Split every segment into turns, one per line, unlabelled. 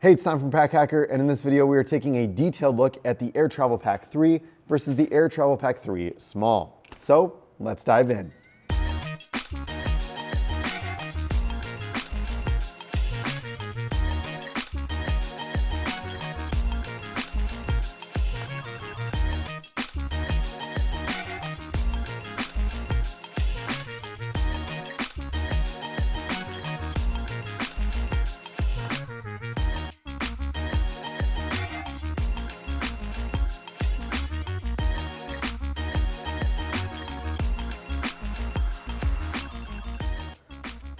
Hey, it's Tom from Pack Hacker, and in this video we are taking a detailed look at the Air Travel Pack 3 versus the Air Travel Pack 3 Small. So, let's dive in.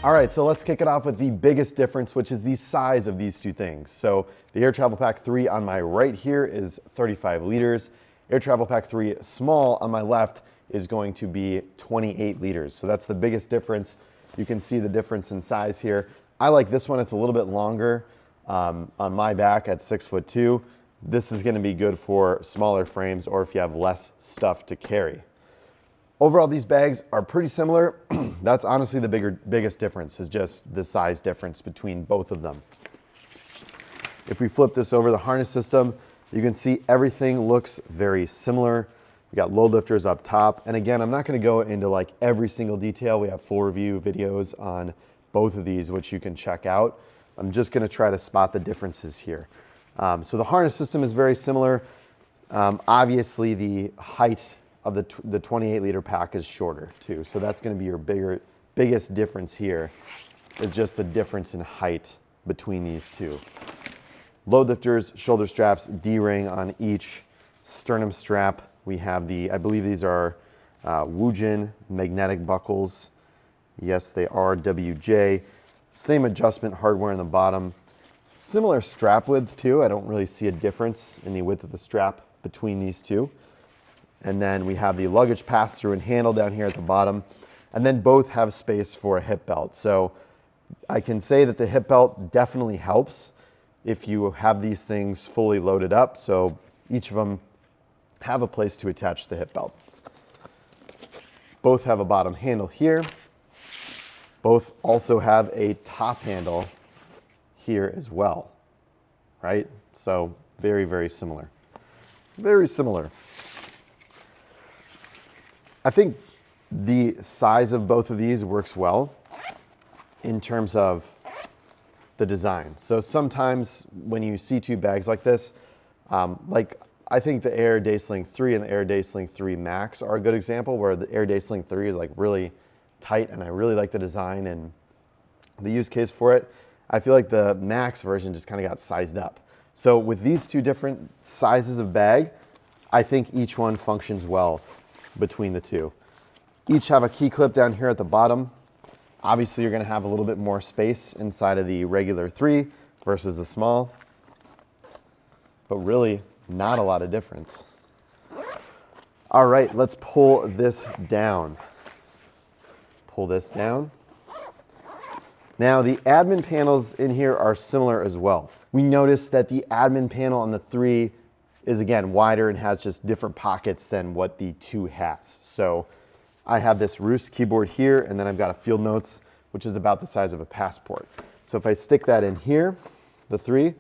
All right, so let's kick it off with the biggest difference, which is the size of these two things. So the Air Travel Pack 3 on my right here is 35 liters. Air Travel Pack 3 Small on my left is going to be 28 liters. So that's the biggest difference. You can see the difference in size here. I like this one, it's a little bit longer on my back at 6'2". This is gonna be good for smaller frames or if you have less stuff to carry. Overall, these bags are pretty similar. That's honestly the biggest difference, is just the size difference between both of them. If we flip this over the harness system, you can see everything looks very similar. We got load lifters up top. And again, I'm not gonna go into like every single detail. We have full review videos on both of these, which you can check out. I'm just gonna try to spot the differences here. So the harness system is very similar. Obviously, the height of the 28 liter pack is shorter too. So that's gonna be your biggest difference here, is just the difference in height between these two. Load lifters, shoulder straps, D-ring on each sternum strap. We have I believe these are Woojin magnetic buckles. Yes, they are WJ. Same adjustment hardware in the bottom. Similar strap width too. I don't really see a difference in the width of the strap between these two. And then we have the luggage pass-through and handle down here at the bottom. And then both have space for a hip belt. So I can say that the hip belt definitely helps if you have these things fully loaded up. So each of them have a place to attach the hip belt. Both have a bottom handle here. Both also have a top handle here as well, right? So very, very similar. Very similar. I think the size of both of these works well in terms of the design. So sometimes when you see two bags like this, like I think the Air DaySling 3 and the Air DaySling 3 Max are a good example, where the Air DaySling 3 is like really tight and I really like the design and the use case for it. I feel like the Max version just kind of got sized up. So with these two different sizes of bag, I think each one functions well between the two. Each have a key clip down here at the bottom. Obviously, you're gonna have a little bit more space inside of the regular 3 versus the small, but really not a lot of difference. All right, let's pull this down. Pull this down. Now, the admin panels in here are similar as well. We noticed that the admin panel on the 3 is again wider and has just different pockets than what the 2 has. So I have this Roost keyboard here, and then I've got a Field Notes, which is about the size of a passport. So if I stick that in here, the 3,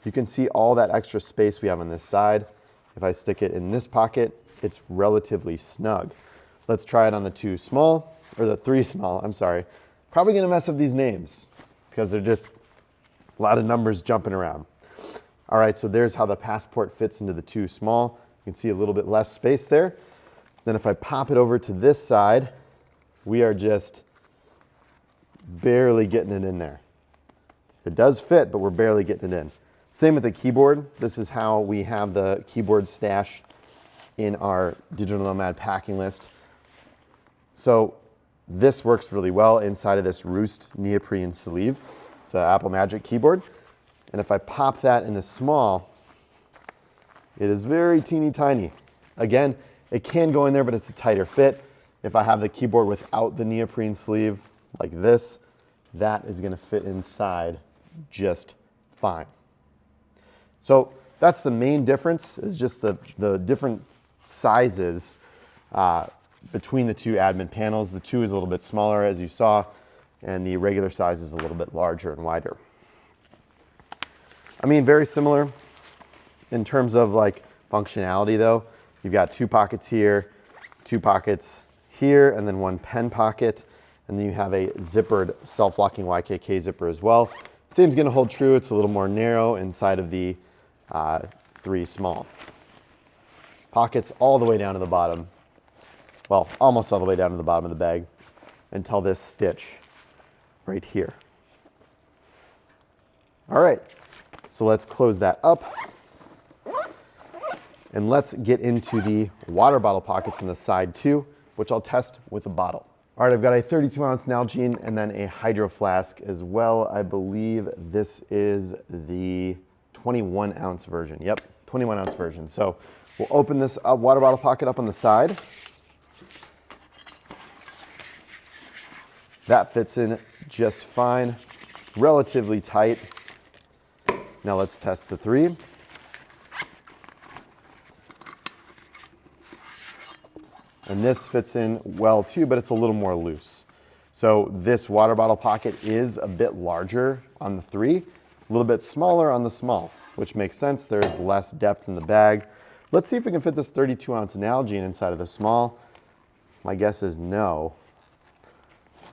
you can see all that extra space we have on this side. If I stick it in this pocket, it's relatively snug. Let's try it on the 2 small, or the 3 small, I'm sorry. Probably gonna mess up these names because they're just a lot of numbers jumping around. All right, so there's how the passport fits into the 2 small. You can see a little bit less space there. Then if I pop it over to this side, we are just barely getting it in there. It does fit, but we're barely getting it in. Same with the keyboard. This is how we have the keyboard stashed in our Digital Nomad packing list. So this works really well inside of this Roost neoprene sleeve. It's an Apple Magic keyboard. And if I pop that in the small, it is very teeny tiny. Again, it can go in there, but it's a tighter fit. If I have the keyboard without the neoprene sleeve like this, that is gonna fit inside just fine. So that's the main difference, is just the different sizes between the 2 admin panels. The 2 is a little bit smaller, as you saw, and the regular size is a little bit larger and wider. I mean, very similar in terms of like functionality though. You've got 2 pockets here, 2 pockets here, and then 1 pen pocket. And then you have a zippered self-locking YKK zipper as well. Same's gonna hold true. It's a little more narrow inside of the 3 small. Pockets all the way down to the bottom. Well, almost all the way down to the bottom of the bag until this stitch right here. All right, so let's close that up. And let's get into the water bottle pockets on the side too, which I'll test with a bottle. All right, I've got a 32 ounce Nalgene and then a Hydro Flask as well. I believe this is the 21 ounce version. Yep, 21 ounce version. So we'll open this water bottle pocket up on the side. That fits in just fine, relatively tight. Now let's test the 3. And this fits in well too, but it's a little more loose. So this water bottle pocket is a bit larger on the 3, a little bit smaller on the small, which makes sense. There's less depth in the bag. Let's see if we can fit this 32 ounce Nalgene inside of the small. My guess is no,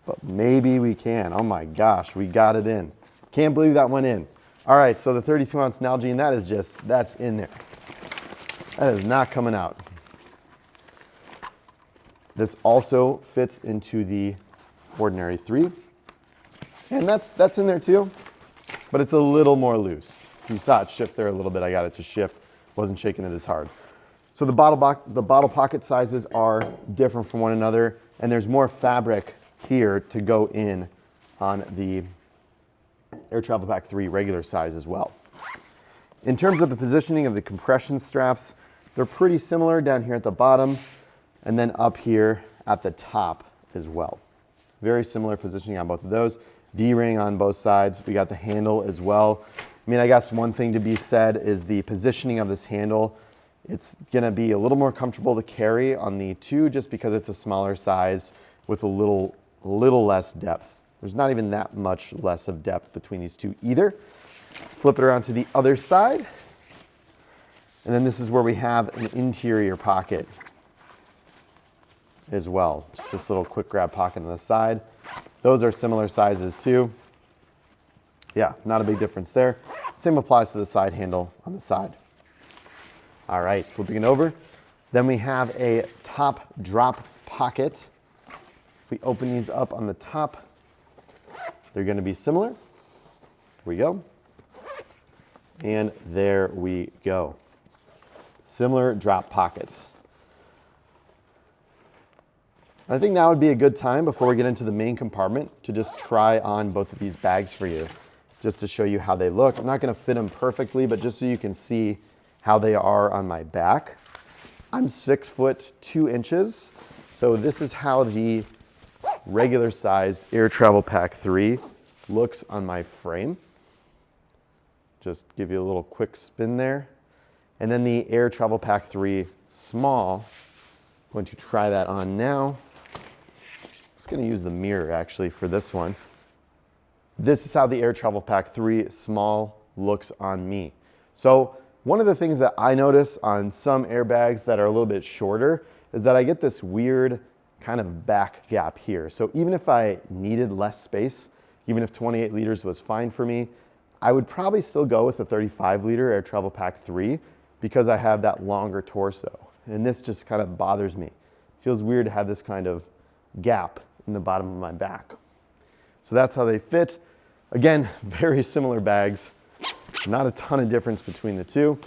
but maybe we can. Oh my gosh, we got it in. Can't believe that went in. All right, so the 32 ounce Nalgene, that's in there. That is not coming out. This also fits into the ordinary 3. And that's in there too, but it's a little more loose. You saw it shift there a little bit. I got it to shift, wasn't shaking it as hard. So the bottle pocket sizes are different from one another, and there's more fabric here to go in on the Air Travel Pack 3 regular size as well. In terms of the positioning of the compression straps, they're pretty similar down here at the bottom and then up here at the top as well. Very similar positioning on both of those. D-ring on both sides. We got the handle as well. I mean, I guess one thing to be said is the positioning of this handle. It's gonna be a little more comfortable to carry on the 2 just because it's a smaller size with a little less depth. There's not even that much less of depth between these 2 either. Flip it around to the other side. And then this is where we have an interior pocket as well. Just this little quick grab pocket on the side. Those are similar sizes too. Yeah, not a big difference there. Same applies to the side handle on the side. All right, flipping it over. Then we have a top drop pocket. If we open these up on the top, they're gonna be similar. Here we go. And there we go. Similar drop pockets. I think now would be a good time before we get into the main compartment to just try on both of these bags for you, just to show you how they look. I'm not gonna fit them perfectly, but just so you can see how they are on my back. I'm 6 foot 2 inches, so this is how the regular sized Air Travel Pack 3 looks on my frame. Just give you a little quick spin there. And then the Air Travel Pack 3 small, I'm going to try that on now. I'm just gonna use the mirror actually for this one. This is how the Air Travel Pack 3 small looks on me. So one of the things that I notice on some airbags that are a little bit shorter is that I get this weird kind of back gap here. So even if I needed less space, even if 28 liters was fine for me, I would probably still go with a 35 liter Air Travel Pack 3 because I have that longer torso. And this just kind of bothers me. It feels weird to have this kind of gap in the bottom of my back. So that's how they fit. Again, very similar bags. Not a ton of difference between the 2,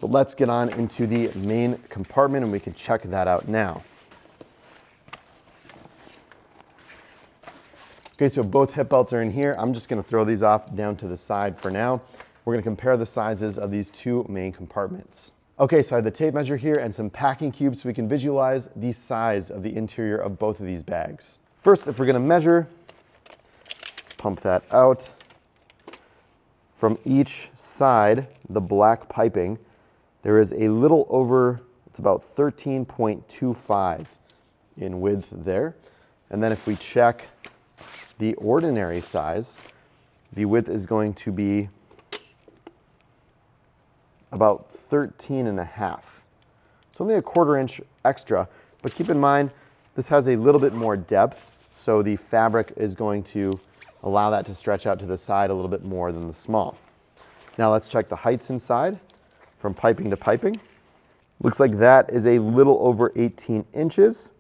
but let's get on into the main compartment and we can check that out now. Okay, so both hip belts are in here. I'm just gonna throw these off down to the side for now. We're gonna compare the sizes of these 2 main compartments. Okay, so I have the tape measure here and some packing cubes so we can visualize the size of the interior of both of these bags. First, if we're gonna measure, pump that out. From each side, the black piping, there is a little over, it's about 13.25 in width there. And then if we check the ordinary size, the width is going to be about 13.5. It's only a 1/4 inch extra, but keep in mind, this has a little bit more depth, so the fabric is going to allow that to stretch out to the side a little bit more than the small. Now let's check the heights inside from piping to piping. Looks like that is a little over 18 inches.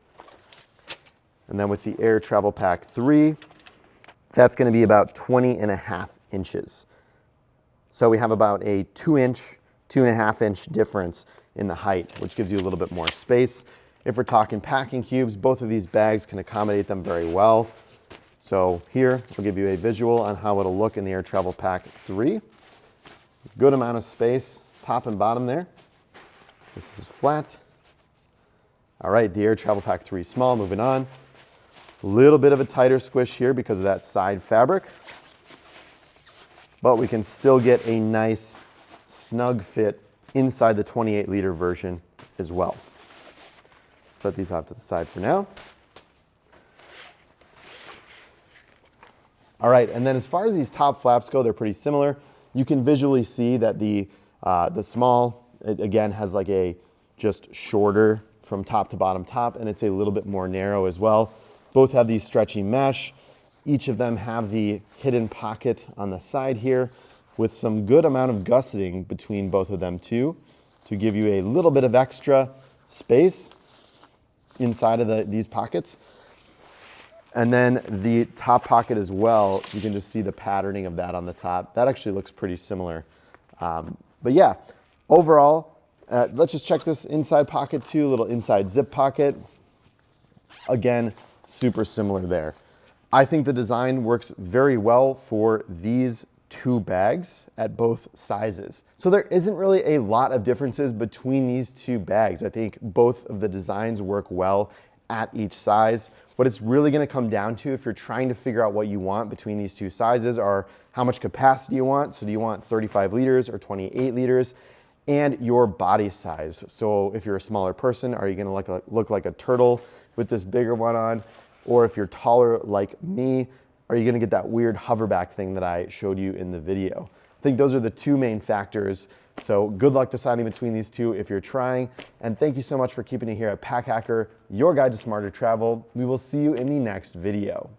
And then with the Air Travel Pack 3, that's going to be about 20.5 inches. So we have about a 2-inch, 2.5-inch difference in the height, which gives you a little bit more space. If we're talking packing cubes, both of these bags can accommodate them very well. So here, I'll give you a visual on how it'll look in the Air Travel Pack 3. Good amount of space, top and bottom there. This is flat. All right, the Air Travel Pack 3 small, moving on. A little bit of a tighter squish here because of that side fabric, but we can still get a nice snug fit inside the 28-liter version as well. Set these off to the side for now. All right, and then as far as these top flaps go, they're pretty similar. You can visually see that the small, it again has like a just shorter from top to bottom top, and it's a little bit more narrow as well. Both have these stretchy mesh. Each of them have the hidden pocket on the side here with some good amount of gusseting between both of them too, to give you a little bit of extra space inside of these pockets. And then the top pocket as well, you can just see the patterning of that on the top. That actually looks pretty similar. But yeah, overall, let's just check this inside pocket too, little inside zip pocket. Again, super similar there. I think the design works very well for these two bags at both sizes. So there isn't really a lot of differences between these two bags. I think both of the designs work well at each size. What it's really going to come down to, if you're trying to figure out what you want between these two sizes, are how much capacity you want. So do you want 35 liters or 28 liters? And your body size. So if you're a smaller person, are you going to look like a turtle with this bigger one on? Or if you're taller like me, are you going to get that weird hoverback thing that I showed you in the video? I think those are the two main factors. So good luck deciding between these two if you're trying. And thank you so much for keeping it here at Pack Hacker, your guide to smarter travel. We will see you in the next video.